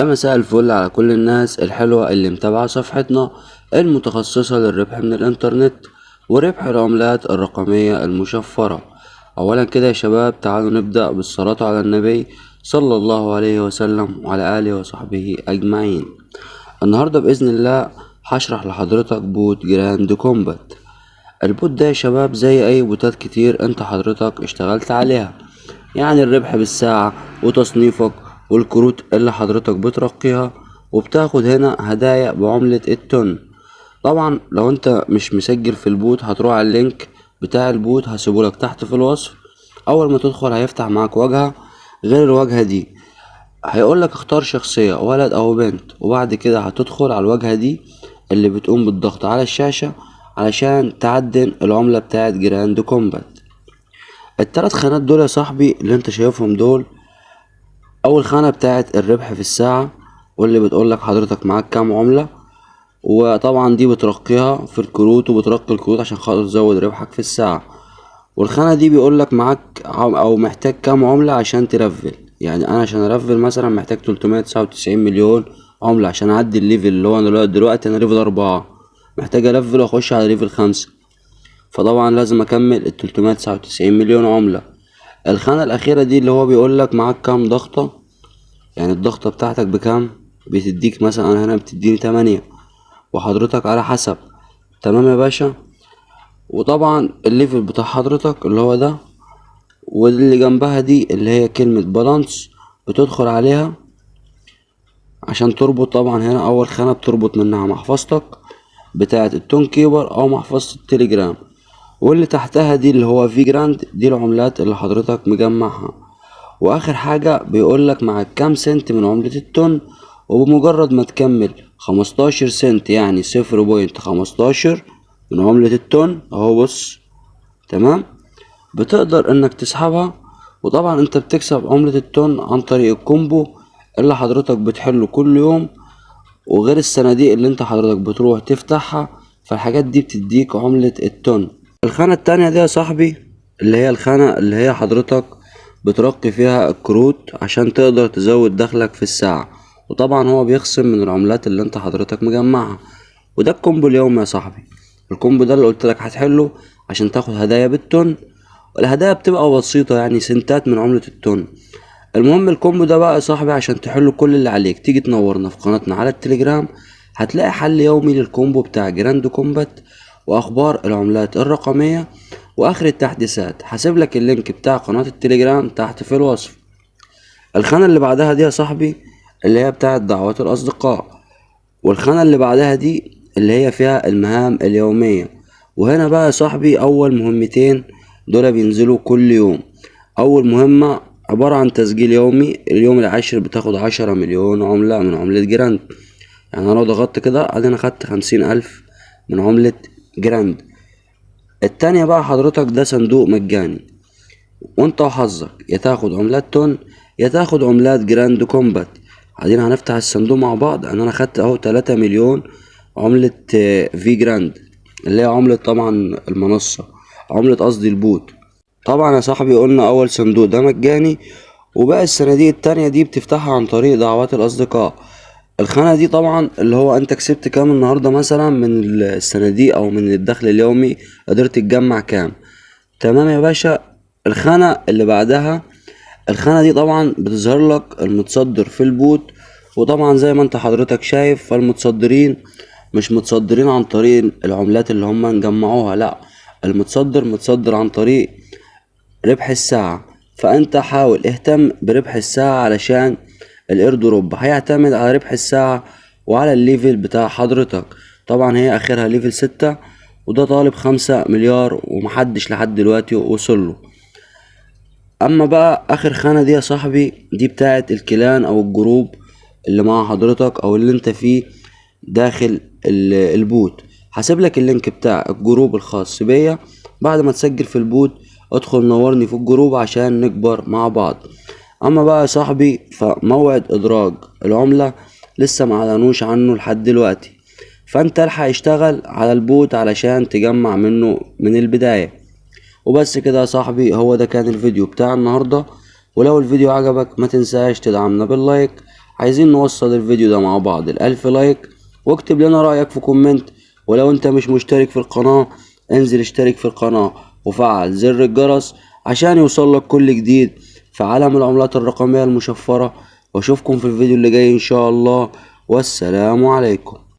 يا مساء الفل على كل الناس الحلوة اللي متابعة صفحتنا المتخصصة للربح من الإنترنت وربح العملات الرقمية المشفرة. أولا كده يا شباب، تعالوا نبدأ بالصلاة على النبي صلى الله عليه وسلم وعلى آله وصحبه أجمعين. النهاردة بإذن الله هشرح لحضرتك بوت جراند كومبات. البوت ده يا شباب زي أي بوتات كتير انت حضرتك اشتغلت عليها، يعني الربح بالساعة وتصنيفك والكروت اللي حضرتك بترقيها، وبتاخد هنا هدايا بعملة التون. طبعا لو انت مش مسجل في البوت هتروح على اللينك بتاع البوت هسيبهولك تحت في الوصف. اول ما تدخل هيفتح معاك واجهة غير الواجهة دي، هيقولك اختار شخصية ولد او بنت، وبعد كده هتدخل على الواجهة دي اللي بتقوم بالضغط على الشاشة علشان تعدل العملة بتاعت جراند كومبات. التلات خانات دول يا صاحبي اللي انت شايفهم دول، اول خانة بتاعت الربح في الساعة واللي بتقولك حضرتك معاك كام عملة، وطبعا دي بترقيها في الكروت وبترقي الكروت عشان خاطر تزود ربحك في الساعة. والخانة دي بيقولك معاك او محتاج كام عملة عشان ترفل، يعني انا عشان ارفل مثلا محتاج 399 مليون عملة عشان اعدي الليفل اللي هو انا دلوقتي انا ليفل 4، محتاج ارفل واخش على ليفل 5، فطبعا لازم اكمل ال 399 مليون عملة. الخانة الأخيرة دي اللي هو بيقولك معاك كام ضغطة، يعني الضغطة بتاعتك بكام، بتديك مثلا أنا هنا بتديني 8 وحضرتك على حسب. تمام يا باشا. وطبعا الليفل بتاع حضرتك اللي هو ده، واللي جنبها دي اللي هي كلمة بالانس بتدخل عليها عشان تربط. طبعا هنا أول خانة بتربط منها محفظتك بتاعة التون كيبر أو محفظة التليجرام، واللي تحتها دي اللي هو في جراند دي العملات اللي حضرتك مجمعها. واخر حاجة بيقولك معاك كام سنت من عملة التون، وبمجرد ما تكمل 15 سنت يعني 0.15 من عملة التون اهو بص تمام بتقدر انك تسحبها. وطبعا انت بتكسب عملة التون عن طريق الكومبو اللي حضرتك بتحله كل يوم، وغير الصناديق اللي انت حضرتك بتروح تفتحها، فالحاجات دي بتديك عملة التون. الخانة التانية دي يا صاحبي اللي هي الخانة اللي هي حضرتك بترقي فيها الكروت عشان تقدر تزود دخلك في الساعة، وطبعا هو بيخصم من العملات اللي انت حضرتك مجمعها. وده الكومبو اليومي يا صاحبي. الكومبو ده اللي قلت لك هتحله عشان تاخد هدايا بالتون، والهدايا بتبقى بسيطة يعني سنتات من عملة التون. المهم الكومبو ده بقى يا صاحبي عشان تحله كل اللي عليك تيجي تنورنا في قناتنا على التليجرام، هتلاقي حل يومي للكومبو بتاع جراند كومبات واخبار العملات الرقمية واخر التحديثات. هسيب لك اللينك بتاع قناة التليجرام تحت في الوصف. الخانة اللي بعدها دي يا صاحبي اللي هي بتاعت دعوات الاصدقاء، والخانة اللي بعدها دي اللي هي فيها المهام اليومية. وهنا بقى يا صاحبي اول مهمتين دول بينزلوا كل يوم. اول مهمة عبارة عن تسجيل يومي، اليوم العاشر بتاخد 10 مليون عملة من عملة جراند، يعني انا لو ضغطت كده انا خدت 50,000 من عملة جراند. التانية بقى حضرتك ده صندوق مجاني وانت وحظك، يا تاخد عملات تون يا تاخد عملات جراند كومبات. بعدين هنفتح الصندوق مع بعض. انا خدت اهو 3 مليون عملة في جراند اللي هي عملة طبعا المنصة، عملة قصدي البوت. طبعا يا صاحبي قلنا اول صندوق ده مجاني، وباقي الصناديق التانية دي بتفتحها عن طريق دعوات الاصدقاء. الخانة دي طبعا اللي هو انت كسبت كام النهاردة مثلا من الصناديق او من الدخل اليومي، قدرت تجمع كام. تمام يا باشا. الخانة اللي بعدها، الخانة دي طبعا بتظهر لك المتصدر في البوت، وطبعا زي ما انت حضرتك شايف فالمتصدرين مش متصدرين عن طريق العملات اللي هم نجمعوها، لا، المتصدر متصدر عن طريق ربح الساعة. فانت حاول اهتم بربح الساعة علشان الايردروب هيعتمد على ربح الساعة وعلى الليفل بتاع حضرتك. طبعا هي اخرها ليفل 6 وده طالب 5 مليار ومحدش لحد دلوقتي وصله. اما بقى اخر خانة دي يا صاحبي دي بتاعت الكلان او الجروب اللي مع حضرتك او اللي انت فيه داخل البوت. هسيب لك اللينك بتاع الجروب الخاص بيا بعد ما تسجل في البوت، ادخل نورني في الجروب عشان نكبر مع بعض. اما بقى يا صاحبي فموعد ادراج العملة لسه معلنوش عنه لحد دلوقتي، فانت الحق اشتغل على البوت علشان تجمع منه من البداية. وبس كده يا صاحبي، هو ده كان الفيديو بتاع النهاردة. ولو الفيديو عجبك ما تنساش تدعمنا باللايك عايزين نوصل الفيديو ده مع بعض ل1000 لايك، واكتب لنا رأيك في كومنت. ولو انت مش مشترك في القناة انزل اشترك في القناة وفعل زر الجرس عشان يوصلك كل جديد في عالم العملات الرقمية المشفرة. واشوفكم في الفيديو اللي جاي ان شاء الله، والسلام عليكم.